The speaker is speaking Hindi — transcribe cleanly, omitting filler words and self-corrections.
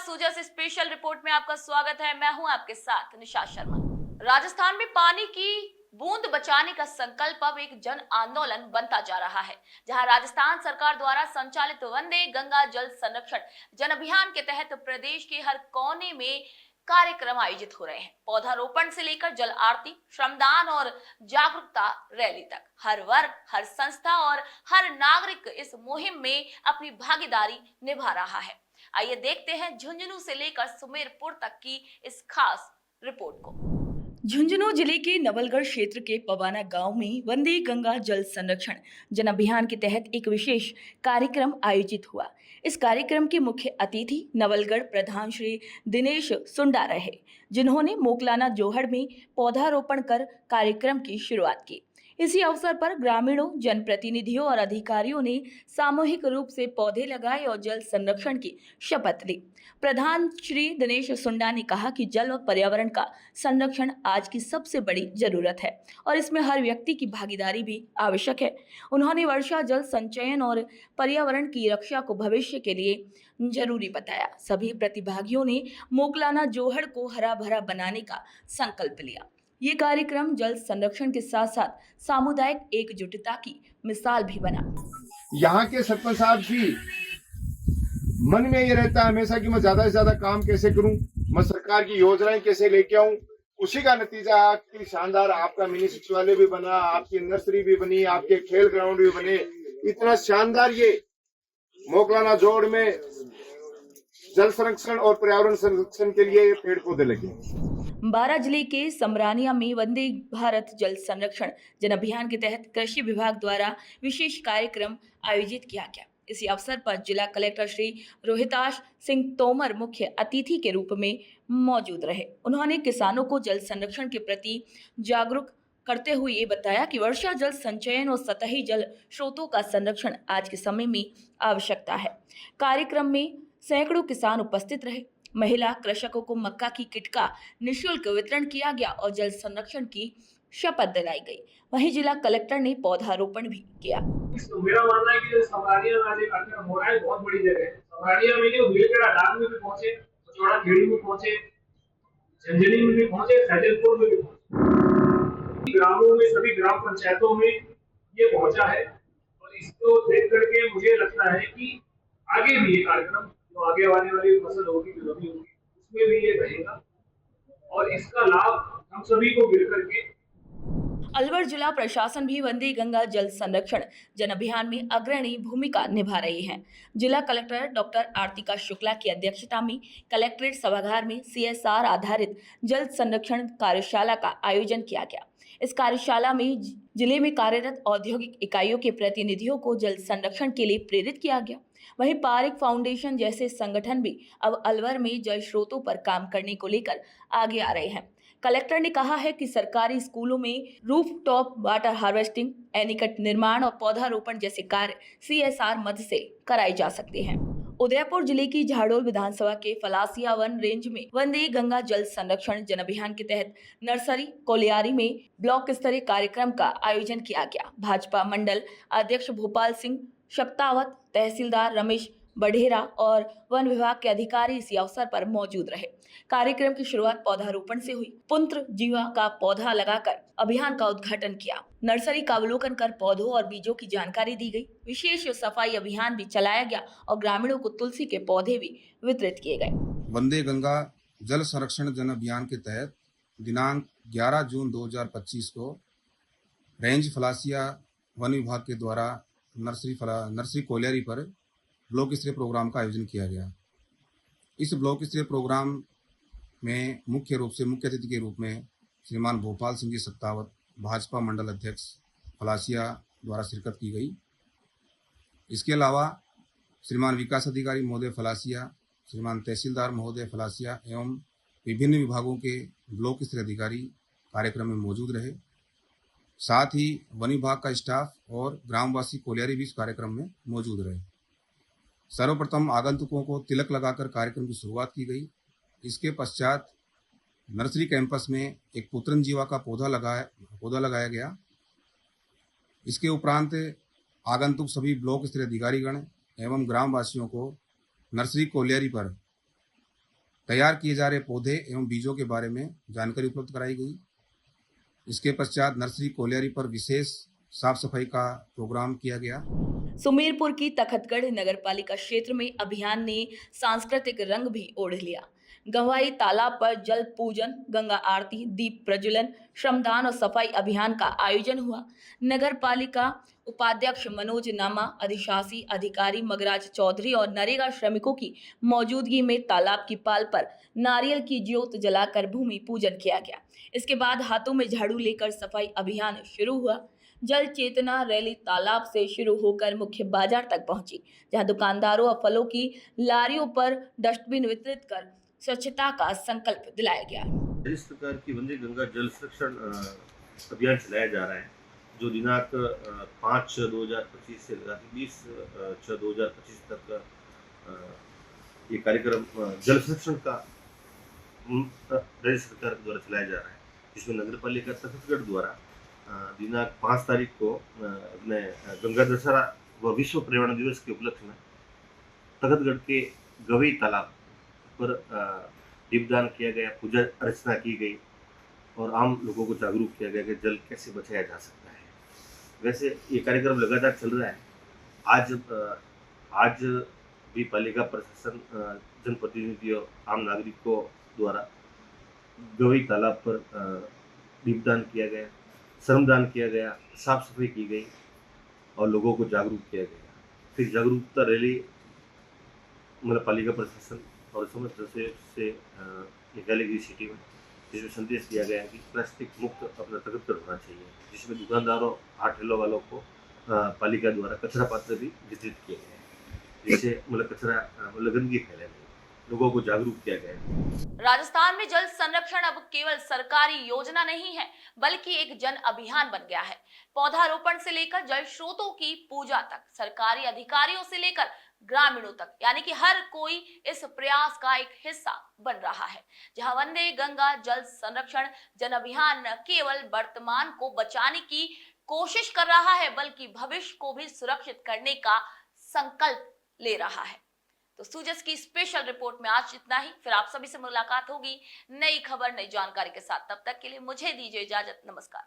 सूजा से स्पेशल रिपोर्ट में आपका स्वागत है। मैं हूं आपके साथ निशा शर्मा। राजस्थान में पानी की बूंद बचाने का संकल्प अब एक जन आंदोलन बनता जा रहा है, जहां राजस्थान सरकार द्वारा संचालित वंदे गंगा जल संरक्षण जन अभियान के तहत प्रदेश के हर कोने में कार्यक्रम आयोजित हो रहे हैं। पौधारोपण से लेकर जल आरती, श्रमदान और जागरूकता रैली तक हर वर्ग, हर संस्था और हर नागरिक इस मुहिम में अपनी भागीदारी निभा रहा है। आइए देखते हैं झुंझुनू से लेकर सुमेरपुर तक की इस खास रिपोर्ट को। झुंझुनू जिले के नवलगढ़ क्षेत्र के पवाना गांव में वंदे गंगा जल संरक्षण जन अभियान के तहत एक विशेष कार्यक्रम आयोजित हुआ। इस कार्यक्रम के मुख्य अतिथि नवलगढ़ प्रधान श्री दिनेश सुंडा रहे, जिन्होंने मोकलाना जोहड़ में पौधारोपण कर कार्यक्रम की शुरुआत की। इसी अवसर पर ग्रामीणों, जनप्रतिनिधियों और अधिकारियों ने सामूहिक रूप से पौधे लगाए और जल संरक्षण की शपथ ली। प्रधान श्री दिनेश सुंडा ने कहा कि जल और पर्यावरण का संरक्षण आज की सबसे बड़ी जरूरत है और इसमें हर व्यक्ति की भागीदारी भी आवश्यक है। उन्होंने वर्षा जल संचयन और पर्यावरण की रक्षा को भविष्य के लिए जरूरी बताया। सभी प्रतिभागियों ने मोकलाना जोहड़ को हरा भरा बनाने का संकल्प लिया। ये कार्यक्रम जल संरक्षण के साथ साथ सामुदायिक एकजुटता की मिसाल भी बना। यहाँ के सरपंच साहब की मन में ये रहता है हमेशा कि मैं ज्यादा से ज्यादा काम कैसे करूं, मैं सरकार की योजनाएं कैसे लेके आऊं। उसी का नतीजा आपकी शानदार आपका मिनी सचिवालय भी बना, आपकी नर्सरी भी बनी, आपके खेल ग्राउंड भी बने। इतना शानदार ये मोकलाना जोड़ में जल संरक्षण और पर्यावरण संरक्षण के लिए पेड़ पौधे लगे। बारां जिले के समरानिया में वंदे भारत जल संरक्षण जन अभियान के तहत कृषि विभाग द्वारा विशेष कार्यक्रम आयोजित किया गया। इसी अवसर पर जिला कलेक्टर श्री रोहिताश सिंह तोमर मुख्य अतिथि के रूप में मौजूद रहे। उन्होंने किसानों को जल संरक्षण के प्रति जागरूक करते हुए ये बताया कि वर्षा जल संचयन और सतही जल स्रोतों का संरक्षण आज के समय में आवश्यकता है। कार्यक्रम में सैकड़ों किसान उपस्थित रहे। महिला कृषकों को मक्का की किट का निःशुल्क वितरण किया गया और जल संरक्षण की शपथ दिलाई गई। वहीं जिला कलेक्टर ने पौधारोपण भी किया। तो मेरा मानना है कि जो समरानिया में आज एक कार्यक्रम हो रहा है बहुत बड़ी जगह है। समरानिया में जो भीलखेड़ा डाक में भी पहुंचे, चौड़ा खेड़ी में पहुंचे, झंझनी में भी पहुंचे, सैजलपुर में भी पहुंचे, ग्रामों में सभी ग्राम पंचायतों में ये पहुंचा है। और इसको देख करके मुझे लगता है कि आगे भी ये कार्यक्रम जो आगे आने वाली फसल होगी, जो रबी होगी, उसमें भी ये रहेगा और इसका लाभ हम सभी को मिल करके। अलवर जिला प्रशासन भी वंदे गंगा जल संरक्षण जन अभियान में अग्रणी भूमिका निभा रही है। जिला कलेक्टर डॉक्टर आरतिका शुक्ला की अध्यक्षता में कलेक्ट्रेट सभागार में CSR आधारित जल संरक्षण कार्यशाला का आयोजन किया गया। इस कार्यशाला में जिले में कार्यरत औद्योगिक इकाइयों के प्रतिनिधियों को जल संरक्षण के लिए प्रेरित किया गया। वहीं पारिक फाउंडेशन जैसे संगठन भी अब अलवर में जल स्रोतों पर काम करने को लेकर आगे आ रहे हैं। कलेक्टर ने कहा है कि सरकारी स्कूलों में रूफटॉप वाटर हार्वेस्टिंग, एनीकट निर्माण और पौधारोपण जैसे कार्य CSR मद से कराए जा सकते हैं। उदयपुर जिले की झाड़ोल विधानसभा के फलासिया वन रेंज में वंदे गंगा जल संरक्षण जन अभियान के तहत नर्सरी कोलियारी में ब्लॉक स्तरीय कार्यक्रम का आयोजन किया गया। भाजपा मंडल अध्यक्ष भोपाल सिंह शक्तावत, तहसीलदार रमेश बढ़ेरा और वन विभाग के अधिकारी इसी अवसर पर मौजूद रहे। कार्यक्रम की शुरुआत पौधारोपण से हुई। पुंत्र जीवा का पौधा लगाकर अभियान का उद्घाटन किया। नर्सरी का अवलोकन कर पौधों और बीजों की जानकारी दी गई। विशेष सफाई अभियान भी चलाया गया और ग्रामीणों को तुलसी के पौधे भी वितरित किए गए। वंदे गंगा जल संरक्षण जन अभियान के तहत दिनांक 11 जून 2025 को रेंज फलासिया वन विभाग के द्वारा नर्सरी कोलियारी पर ब्लॉक स्तरीय प्रोग्राम का आयोजन किया गया। इस ब्लॉक स्तरीय प्रोग्राम में मुख्य अतिथि के रूप में श्रीमान भोपाल सिंह जी सत्तावत, भाजपा मंडल अध्यक्ष फलासिया द्वारा शिरकत की गई। इसके अलावा श्रीमान विकास अधिकारी महोदय फलासिया, श्रीमान तहसीलदार महोदय फलासिया एवं विभिन्न विभागों के ब्लॉक स्तरीय अधिकारी कार्यक्रम में मौजूद रहे। साथ ही वन विभाग का स्टाफ और ग्रामवासी कोलियारी भी इस कार्यक्रम में मौजूद रहे। सर्वप्रथम आगंतुकों को तिलक लगाकर कार्यक्रम की शुरुआत की गई। इसके पश्चात नर्सरी कैंपस में एक पुत्रनजीवा का पौधा लगाया गया। इसके उपरांत आगंतुक सभी ब्लॉक स्तरीय अधिकारीगण एवं ग्रामवासियों को नर्सरी कोलियारी पर तैयार किए जा रहे पौधे एवं बीजों के बारे में जानकारी उपलब्ध कराई गई। इसके पश्चात नर्सरी कोलियारी पर विशेष साफ सफाई का प्रोग्राम किया गया। सुमेरपुर की तखतगढ़ नगरपालिका क्षेत्र में अभियान ने सांस्कृतिक रंग भी ओढ़ लिया। गंवाई तालाब पर जल पूजन, गंगा आरती, दीप प्रज्वलन, श्रमदान और सफाई अभियान का आयोजन हुआ। नगरपालिका उपाध्यक्ष मनोज नामा, अधिशासी अधिकारी मगराज चौधरी और नरेगा श्रमिकों की मौजूदगी में तालाब की पाल पर नारियल की ज्योत जलाकर भूमि पूजन किया गया। इसके बाद हाथों में झाड़ू लेकर सफाई अभियान शुरू हुआ। जल चेतना रैली तालाब से शुरू होकर मुख्य बाजार तक पहुंची, जहां दुकानदारों और फलों की लारियों पर डस्टबिन वितरित कर स्वच्छता का संकल्प दिलाया गया। इस प्रकार की वंदे गंगा जल संरक्षण अभियान चलाया जा रहा है, जो दिनांक 5/6/2025 से 20/6/2025 तक ये कार्यक्रम जल संरक्षण का राज्य सरकार द्वारा चलाया जा रहा है, जिसमें नगरपालिका तखतगढ़ द्वारा दिनांक 5 तारीख को अपने गंगा दशहरा व विश्व पर्यावरण दिवस के उपलक्ष्य में तखतगढ़ के गवई तालाब पर दीपदान किया गया, पूजा अर्चना की गई और आम लोगों को जागरूक किया गया कि जल कैसे बचाया जा सकता है। वैसे ये कार्यक्रम लगातार चल रहा है। आज भी पालिका प्रशासन, जनप्रतिनिधियों, आम नागरिकों द्वारा गवई तालाब पर दीपदान किया गया, श्रमदान किया गया, साफ सफाई की गई और लोगों को जागरूक किया गया। फिर जागरूकता रैली मतलब पालिका प्रशासन और समस्त से निकाली गई सिटी में, जिसमें संदेश दिया गया कि प्लास्टिक मुक्त अपना तखतगढ़ होना चाहिए, जिसमें दुकानदारों, ठेलों वालों को पालिका द्वारा कचरा पात्र भी वितरित किए गए हैं, जिससे मतलब गंदगी फैले नहीं, लोगों को जागरूक किया गया है। राजस्थान में जल संरक्षण अब केवल सरकारी योजना नहीं है, बल्कि एक जन अभियान बन गया है। पौधारोपण से लेकर जल स्रोतों की पूजा तक, सरकारी अधिकारियों से लेकर ग्रामीणों तक, यानी कि हर कोई इस प्रयास का एक हिस्सा बन रहा है। जहां वंदे गंगा जल संरक्षण जन अभियान न केवल वर्तमान को बचाने की कोशिश कर रहा है, बल्कि भविष्य को भी सुरक्षित करने का संकल्प ले रहा है। तो सूजस की स्पेशल रिपोर्ट में आज इतना ही। फिर आप सभी से मुलाकात होगी नई खबर, नई जानकारी के साथ। तब तक के लिए मुझे दीजिए इजाजत। नमस्कार।